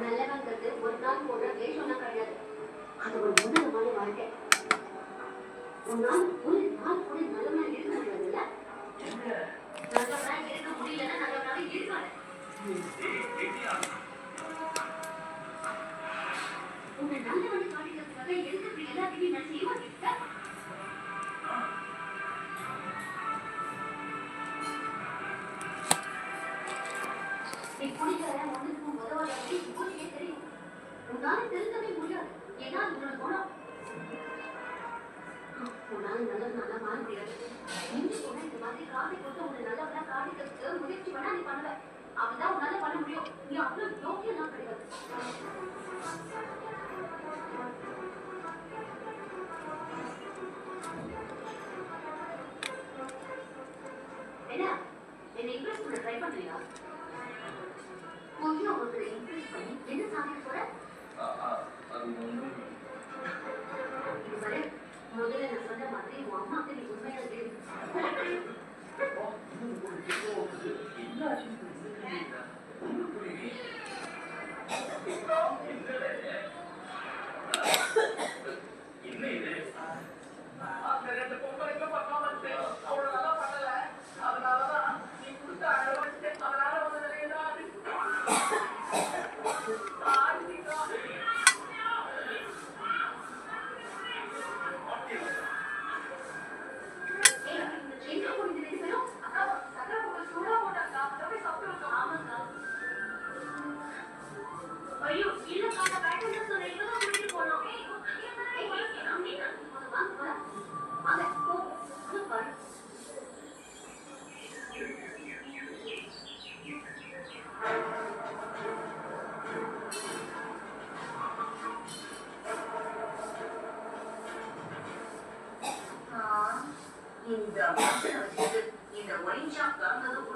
நல்லவங்கிறது ஒரு நாள் போடுற வேஷம்லாம் கிடையாது. அது ஒரு உன்னதமான வாழ்க்கை. உன்னால் ஒரு நாள் கூட நல்லவனா இருக்க முடியாதுல்ல? நல்லவனா இருக்க முடியலன்னா நல்லவனாவே இருக்காது. உன்னை நல்லவனை காட்டிக்கிறதுக்காக எதுக்கு எல்லாத்தையும் நான் செய்வாங்க? நீ குடிக்கிற ஒன்றுக்கும் உதவாதே ஊருக்கே தெரியும். உன்னால திருத்தவே முடியாது. ஏன்னா அது உன்னோட குணம். உன்னால நல்ல மாற முடியாது. இஞ்சி போனா இந்த மாதிரி காசை கொடுத்து உன்னை நல்லவனா காட்டிக்கிறதுக்கு முயற்சி பண்ணா நீ பண்ணுவ. அவன்தான் உன்னால பண்ண முடியும். நீ அவ்வளவு யோக்கியெல்லாம் கிடையாது. என்ன என்னை இம்ப்ரெஸ் பண்ண ட்ரை பண்றியா? புதிய ஒருத்தரை இம்ப்ரெஸ் பண்ணி என்ன சாதிக்க போற? முதல்ல நான் சொன்ன மாதிரி உன் அம்மாக்கு நீ உண்மையா தெரியும். இந்த ஒயின் ஷாப் திறந்ததும்